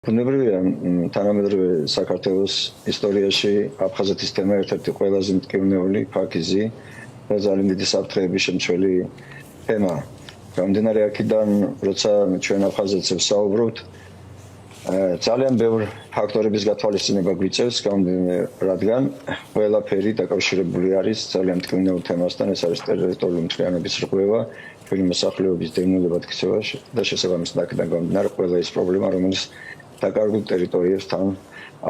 ბუნებრივია, თანამედროვე საქართველოს ისტორიაში აფხაზეთის თემა ერთ-ერთი ყველაზე მტკივნეული, ფაქიზი და ძალიან დიდი საფრთხეების შემცველი თემა. გამომდინარე აქედან, როცა ჩვენ აფხაზეთებს საუბრობთ, ძალიან ბევრი ფაქტორების გათვალისწინება გვიწევს, რადგან ყველაფერი დაკავშირებული არის ძალიან მტკივნეულ თემასთან, ეს არის ტერიტორიული მთლიანობის რღვევა, ჩვენი მოსახლეობის დევნილებად ქცევა და შესაბამისად აქედან გამომდინარე ყველა ის პრობლემა, რომელიც დაკარგულ ტერიტორიებთან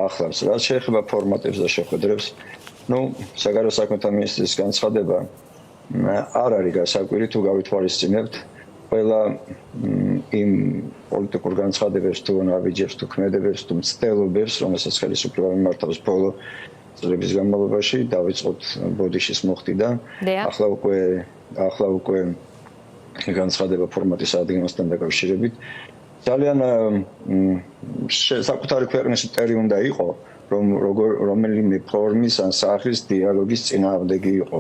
ახლავს. რაც შეეხება ფორმატებს და შეხვედრებს, საგარეო საქმეთა მინისტრის განცხადება არ არის გასაკვირი თუ გავითვალისწინებთ ყველა იმ პოლიტიკურ განცხადებებს თუ ნაბიჯებს თუ ქმედებებს თუ მცდელობებს, რომელსაც ხელისუფლება მიმართავს ბოლო წლების განმავლობაში, დავიწყოთ ბოდიშის მოხდიდან, ახლა უკვე განცხადება ფორმატის აღდგენასთან დაკავშირებით. ძალიან საკუთარი ქვეყნის მტერი უნდა იყო, რომ რომელიმე ფორმის ან სახის დიალოგის წინააღმდეგი იყო,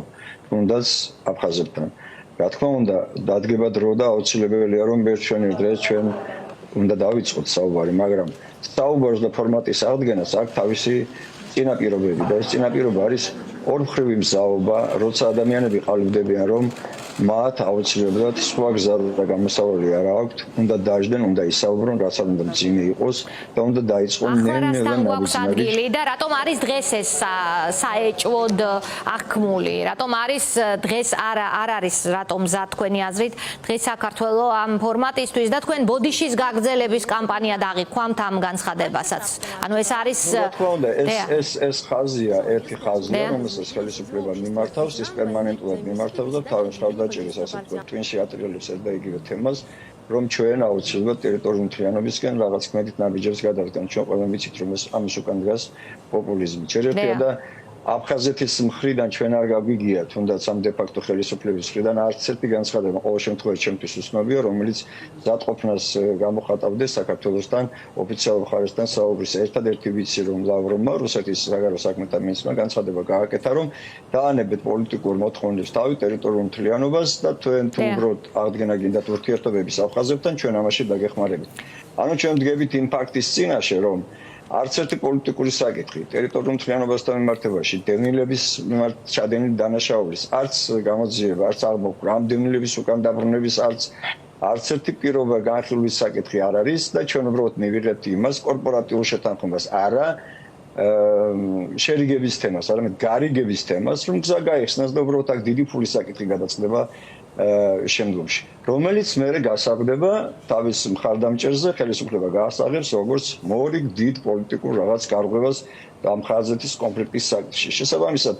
თუნდაც აფხაზებთან. Რა თქმა უნდა, დადგება დრო და აუცილებელია, რომ ჩვენი დღეს ჩვენ უნდა დავიწყოთ საუბარი, მაგრამ საუბარს და ფორმატის აღდგენას აქვს თავისი წინაპირობები და ეს წინაპირობა არის ორმხრივი მზაობა, როცა ადამიანები ყალიბდებიან, რომ მათ აუცილებლად სხვა გზა და გამოსავალი არ აქვთ, უნდა დაждენ, უნდა ისაუბრონ, რაც არ უნდა მძიმე იყოს და უნდა დაიწყონ ნელ-ნელა ნაბიჯები. და რატომ არის დღეს ეს საეჭვოდ აღქმული? რატომ არის დღეს არ არის რატომ მზა თქვენი აზრით დღეს საქართველოს ამ ფორმატისთვის და თქვენ ბოდიშის გაგრძელების კამპანია დაღიქვამთ ამ განცხადებასაც? ანუ ეს არის რა თქმა უნდა, ეს ხაზია, ერთი ხაზია, რომელსაც ხელისუფლება მიმართავს, ის პერმანენტულად მიმართავს და თავის ხარდაჭერას ასე ვთქვათ, twin-ში ატრიალებს ერთ და იგივე თემას, რომ ჩვენ აუცილებლად ტერიტორიული მთლიანობისკენ რაღაც ქმედით ნაბიჯებს გადავდგანთ. ჩვენ ყველამ ვიცით, რომ ამის უკან დგას პოპულიზმი. ჩერეთია და აფხაზეთის მხრიდან ჩვენ არ გაგვიგია, თუნდაც ამ დე-ფაქტო ხელისუფლების მხრიდან არც ერთი განცხადება ყოველ შემთხვევაში ჩემთვის უცნობია, რომელიც მზადყოფნას გამოხატავდეს საქართველოსთან ოფიციალურ მხარესთან საუბრის. ერთადერთი ვიცი, რომ ლავროვმა, რუსეთის საგარეო საქმეთა მინისტრმა განცხადება გააკეთა, რომ დაანებეთ პოლიტიკურ მოთხოვნებს თავი ტერიტორიულ მთლიანობას და თქვენ თუ უბრალოდ აღდგენა გინდათ ურთიერთობების აფხაზებთან, ჩვენ ამაში დაგეხმარებით. ანუ ჩვენ ვდგებით იმ ფაქტის წინაშე, რომ არც ერთი პოლიტიკური საკითხი ტერიტორიულ მთლიანობასთან მიმართებაში, დევნილების მიმართ ჩადენილი დანაშაულის, არც გამოძიება, არც აღმოფხვრა, ამ დევნილების უკან დაბრუნების არც ერთი პირობა განხილვის საკითხი არ არის და ჩვენ უბრალოდ მივიღებთ იმას კორპორატიულ შეთანხმებას, არა შერიგების თემას, არამედ გარიგების თემას, რომ გზა გაიხსნას და უბრალოდ აქ დიდი ფულის საკითხი გადაწყდება შემდგომში, რომელიც მერე გასაგდება თავის მხარდამჭერზე, ხელისუფლება გაასაღებს როგორც მორიგ დიდ პოლიტიკურ რაღაც გარღვევას ამ ხაზეთის კონფლიქტის საკითხში. შესაბამისად,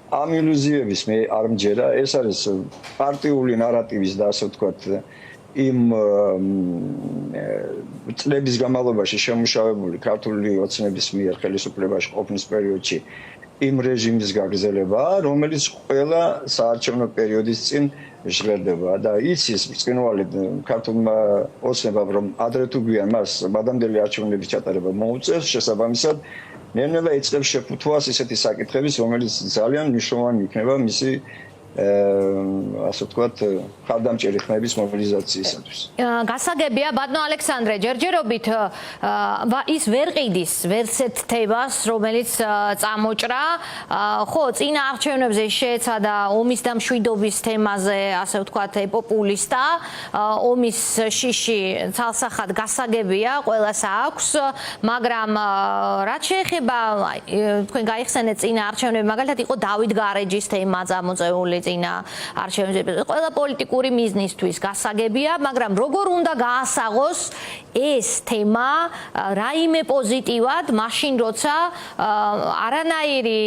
ამ ილუზიების მე არ მჯერა, ეს არის პარტიული ნარატივის და ასე ვთქვათ, იმ წლების განმავლობაში შემუშავებული ქართული ოცნების მიერ ხელისუფლებაში ყოფნის პერიოდში იმ რეჟიმის გაგრძელება, რომელიც ყველა საარჩევნო პერიოდის წინ ჟღერდება და იცის ბრწყინვალე ქართულმა ოცნებამ, რომ ადრე თუ გვიან მას მადამდელი არჩევნების ჩატარება მოუწევს, შესაბამისად ნელ-ნელა იწყებს შეფუთვას ისეთი საკითხების, რომელიც ძალიან მნიშვნელოვანი იქნება მისი ასე ვთქვათ, ხარდამჭერი ხმების მობილიზაციისათვის. გასაგებია, ბატონო ალექსანდრე, ჯერჯერობით ის ვერ ყიდის ვერცეთ თემას, რომელიც წამოჭრა, ხო, წინა არჩევნებზე შეეცადა ომის და მშვიდობის თემაზე, ასე ვთქვათ, პოპულისტა, ომის შიში ცალსახად გასაგებია, ყველას აქვს, მაგრამ რაც შეეხება თქვენ გაიხსენეთ წინა არჩევნები, მაგალითად იყო დავით გარეჯის თემა წამოწეული წინა არჩევნებზე, ყველა პოლიტიკური მიზნისთვის გასაგებია, მაგრამ როგორ უნდა გაასაღოს ეს თემა რაიმე პოზიტივად, მაშინ როცა არანაირი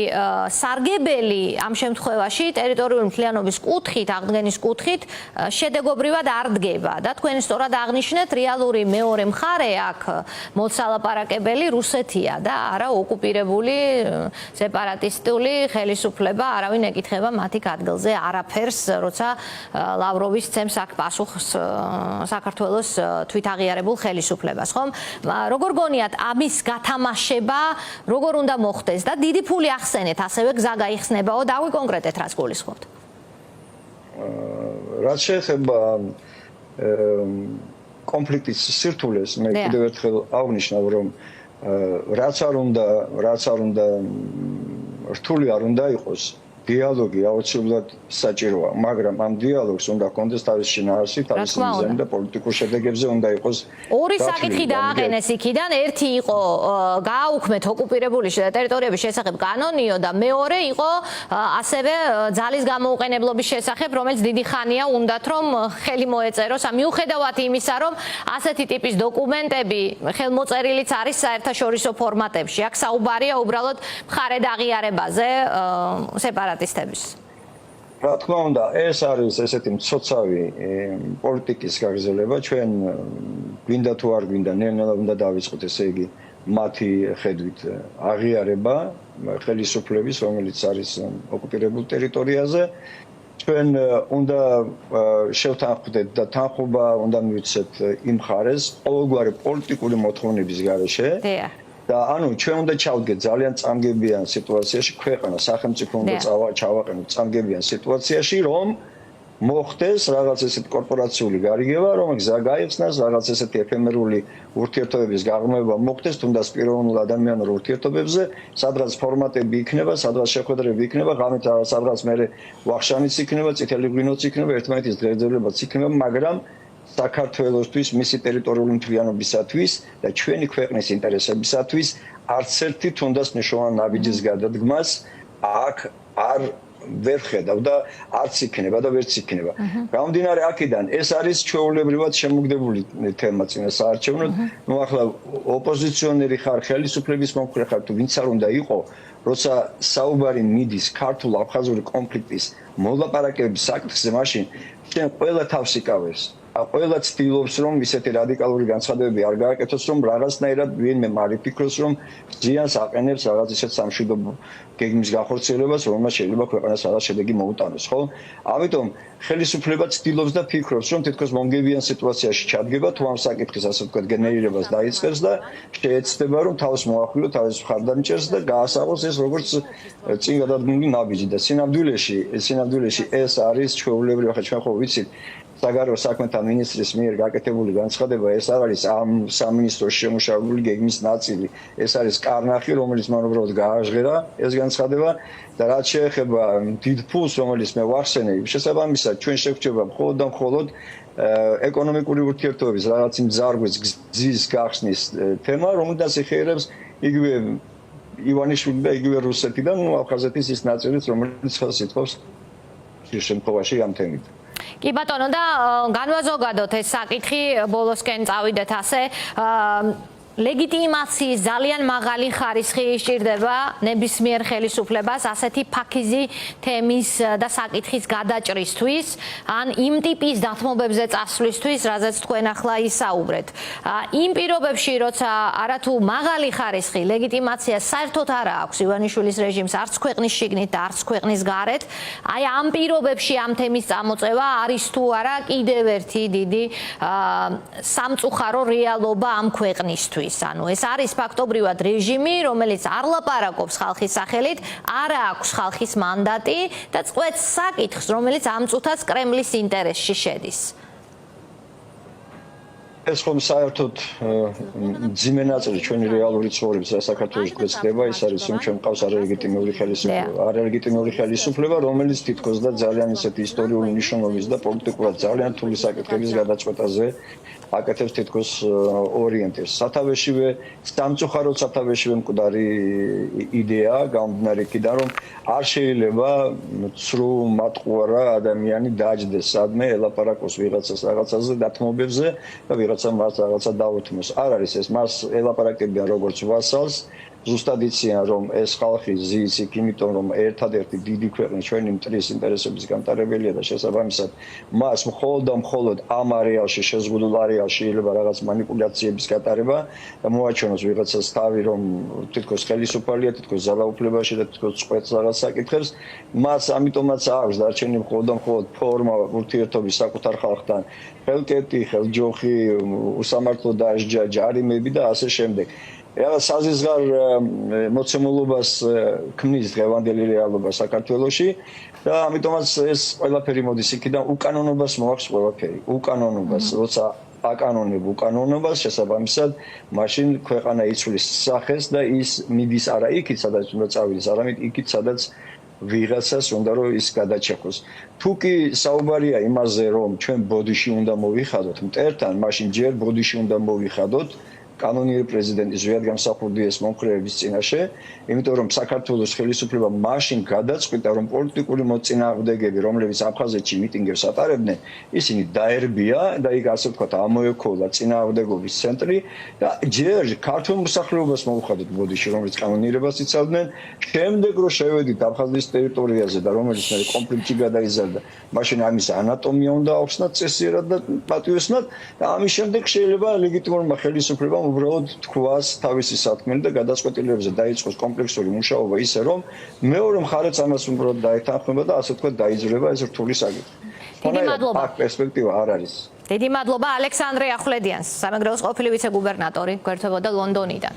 სარგებელი ამ შემთხვევაში ტერიტორიული მთლიანობის კუთხით, აღდგენის კუთხით შედეგობრივად არ დგება და თქვენ სწორად აღნიშნეთ, რეალური მეორე მხარე აქ მოცალაპარაკებელი რუსეთია და არა ოკუპირებული სეპარატისტული ხელისუფლება, არავინ ეკითხება მათი ადგილზე არაფერს, როცა ლავროვის ცემს აქ პასუხს საქართველოს თვითაღიარებულ ხელისუფლებას, ხომ? როგორ გონიათ ამის გათამაშება, როგორ უნდა მოხდეს და დიდი ფული ახსენეთ, ასევე გზა გაიხსნებაო, დავიკონკრეტეთ, რაც გულისხმობთ. რაც შეეხება კონფლიქტის სირთულეს მე კიდევ ერთხელ აღნიშნავ, რომ რაც არ უნდა რთული არ უნდა იყოს. დიალოგი აუცილებლად საჭიროა, მაგრამ ამ დიალოგს უნდა ჰქონდეს თავისი შინაარსი, თავისი მიზანი და პოლიტიკურ შედეგებზე უნდა იყოს. ორი საკითხი დააყენეს იქიდან, ერთი იყო გააუქმეთ ოკუპირებული ტერიტორიების შესახებ კანონიო და მეორე იყო ასევე ძალის გამოუყენებლობის შესახებ, რომელიც დიდი ხანია უნდათ რომ ხელი მოეწეროს. მიუხედავად იმისა, რომ ასეთი ტიპის დოკუმენტები ხელმოწერილიც არის საერთაშორისო ფორმატებში. აქ საუბარია უბრალოდ მხარედ აღიარებაზე სეპარატისტების. რა თქმა უნდა, ეს არის ესეთი მცოცავი პოლიტიკის გაგრძელება, ჩვენ გვინდა თუ არ გვინდა, ნელ-ნელა უნდა დავიწყოთ, ესე იგი, მათი ხედვით აღიარება ხელისუფლების, რომელიც არის ოკუპირებულ ტერიტორიაზე. ჩვენ უნდა შევთანხმდეთ და თანხმობა უნდა მივცეთ იმ მხარეს, ყოველგვარი პოლიტიკური მოთხოვნების გარეშე. და ანუ ჩვენ უნდა ჩავდგეთ ძალიან წამგებიან სიტუაციაში, ქვეყანა სახელმწიფო უნდა ჩავაყენოთ წამგებიან სიტუაციაში, რომ მოხდეს რაღაც ესეთ კორპორაციული გარიგება, რომელიც გაიხსნას რაღაც ესეთი ეფემერული ურთიერთობების გაღრმავება მოხდეს, თუნდაც პიროვნულ ადამიანურ ურთიერთობებზე, სადღაც ფორმატები იქნება, სადღაც შეხვედრები იქნება, ღამით სადღაც მერე ვახშამიც იქნება, წითელი ღვინოც იქნება, ერთმანეთის დღეძებლებაც იქნება, მაგრამ საქართველოსთვის, მისი ტერიტორიული მთლიანობისათვის და ჩვენი ქვეყნის ინტერესებისათვის არც ერთი თუნდაც მნიშვნელოვანი ნაბიჯის გადადგმას აქ არ ვერ ხედავ და არც იქნება და ვერც იქნება. გამომდინარე აქედან, ეს არის ჩვეულებრივად შემოგდებული თემა წინა საარჩევნოდ. ნუ ახლა ოპოზიციონერი ხარ, ხელისუფლების მომხრე ხარ თუ ვინც არ უნდა იყო, როცა საუბარი მიდის ქართულ-აფხაზური კონფლიქტის მოლაპარაკებების საკითხზე, მაშინ შენ ყველა თავს იკავებს. ყველა ცდილობს, რომ ისეთი რადიკალური განცხადებები არ გააკეთოს, რომ რაღაცნაირად ვინმე არ იფიქროს, რომ ზიანს აყენებს რაღაც ისეთ სამშვიდობო გეგმის განხორციელებას, რომელმაც შეიძლება ქვეყანას რაღაც შედეგი მოუტანოს, ხო? ამიტომ ხელისუფლება ცდილობს და ფიქრობს, რომ თითქოს მომგებიან სიტუაციაში ჩადგება, თუ ამ საკითხის ასე ვთქვათ გენერირებას დაიწყებს და შეეცდება, რომ თავს მოახვილოს, თავის მხარდამჭერს და გაასაღოს ეს როგორც წინ გადადგმული ნაბიჯი და სინამდვილეში ეს არის ჩვეულებრივი, ახლა ჩვენ ხო ვიცით საგარეო საქმეთა მინისტრის მიერ გაკეთებული განცხადება, ეს არ არის ამ სამინისტროს შემუშავებული გეგმის ნაწილი. ეს არის კარნახი, რომელიც მან უბრალოდ გააჟღერა ეს განცხადება და რაც შეეხება დიდ ფულს, რომელიც მე ვახსენე, შესაბამისად ჩვენ შეგვჭირდება მხოლოდ და მხოლოდ ეკონომიკური ურთიერთობების რაღაც იმ ძარღვის გზის გახსნის თემა, რომელსაც ეხერებს იგივე ივანიშვილი და იგივე რუსეთიდან, ნუ აფხაზეთის ის ნაწილიც, რომელიც ხელს ითხოვს ამ შემთხვევაში ამ თემით. კი ბატონო და განვაზოგადოთ ეს საკითხი, ბოლოსკენ წავიდეთ ასე. ლეგიტიმაციის ძალიან მაღალი ხარისხი სჭირდება ნებისმიერ ხელისუფლებას ასეთი ფაქიზი თემის და საკითხის გადაჭრისთვის, ან იმ ტიპის დათმობებზე წასვლისთვის, რაზეც თქვენ ახლა ისაუბრეთ. იმ პირობებში, როცა არათუ მაღალი ხარისხი ლეგიტიმაცია საერთოდ არ აქვს ივანიშვილის რეჟიმს არც ქვეყნის შიგნით და არც ქვეყნის გარეთ, აი ამ პირობებში ამ თემის წამოწევა არის თუ არა კიდევ ერთი დიდი სამწუხარო რეალობა ამ ქვეყნისთვის. ანუ ეს არის ფაქტობრივად რეჟიმი, რომელიც არ ლაპარაკობს ხალხის სახელით, არ აქვს ხალხის მანდატი და წყვეტს საკითხს, რომელიც ამ წუთაც კრემლის ინტერესში შედის. ეს ხომ საერთოდ ძიმე ნაწილი ჩვენი რეალური ცხოვრების და საქართველოს გვეცდება, ის არის რომ ჩვენ მყავს არალეგიტიმური ხელისუფლება. არალეგიტიმური ხელისუფლება, რომელიც თითქოს და ძალიან ისეთი ისტორიული მნიშვნელობის და პოლიტიკურად ძალიან რთული საკითხების გადაწყვეტაზე აკეთებს თითქოს ორიენტირს. სათავეშივე სამწუხაროდ სათავეშივე მკვდარი იდეა გამომდინარე იქიდან, რომ არ შეიძლება ცრუ მატყუარა ადამიანი დაჯდეს სადმე ელაპარაკოს ვიღაცას რაღაცაზე დათმობებზე და ვიღაცამ რაღაცა დაუთმოს. არ არის ეს, მას ელაპარაკებიან როგორც ვასალს. ზუსტად იციან, რომ ეს ხალხი ზის იქ, იმიტომ რომ ერთადერთი დიდი ქვეყნის ჩვენი მტრის ინტერესების გამტარებელია და შესაბამისად მას მხოლოდ და მხოლოდ ამ არეალში, შეზღუდულ არეალში შეიძლება რაღაც მანიპულაციების გატარება და მოაჩვენოს ვიღაცას თავი, რომ თითქოს ხელისუფალია, თითქოს ძალაუფლებაში და თითქოს წყვეტს რაღაც საკითხებს. მას ამიტომაც აქვს დარჩენილი მხოლოდ და მხოლოდ ფორმა ურთიერთობის საკუთარ ხალხთან, ხელკეტი, ხელჯოხი, უსამართლო დასჯა, ჯარიმები და ასე შემდეგ. რაღაც საზისგარ მოცემულობას ქმნის დღევანდელი რეალობა საქართველოში და ამიტომაც ეს ყველაფერი მოდის იქიდან უკანონობას მოაქვს ყველაფერი. უკანონობას, როცა აკანონებ უკანონობას, შესაბამისად, მაშინ ქვეყანა იცვლის სახეს და ის მიდის არა იქით, სადაც უნდა წავიდეს, არამედ იქით, სადაც ვიღაცას უნდა რომ ის გადაჩეხოს. თუ კი საუბარია იმაზე, რომ ჩვენ ბოდიში უნდა მოვიხადოთ მტერთან, მაშინ ჯერ ბოდიში უნდა მოვიხადოთ კანონიერი პრეზიდენტის ზვიად გამსახურდი ეს მომხრეების წინაშე, იმიტომ რომ საქართველოს ხელისუფლება მაშინ გადაწყვიტა, რომ პოლიტიკური მოწინააღმდეგეები, რომლებიც აფხაზეთში მიტინგებს ატარებდნენ, ისინი დაერბია და იქ ასე ვთქვათ, ამოექოლა წინააღმდეგობის ცენტრი და ჯერ ქართულ მოსახლეობას მოუხადოთ ბოდიში, რომელიც კანონიერებას იცავდნენ, შემდეგ რომ შევედით აფხაზეთის ტერიტორიაზე და რომელიც მე კონფლიქტი გადაიზარდა, მაშინ ამის ანატომია უნდა ახსნათ წესიერად და პატიოსნად და ამის შემდეგ შეიძლება ლეგიტიმურმა ხელისუფლებამ უბრალოდ თქვას თავისი სათქმელი და გადაწყვეტილებებზე დაიწყოს კომპლექსური მუშაობა ისე რომ მეორე მხარეც ამას უბრალოდ დაეთანხმება და ასე ვთქვათ დაიძრება ეს რთული საკითხი. დიდი მადლობა. აქ პერსპექტივა არ არის. დიდი მადლობა ალექსანდრე ახვლედიანს, სამეგრელოს ყოფილი ვიცე-გუბერნატორი, გვერდებოდა ლონდონიდან.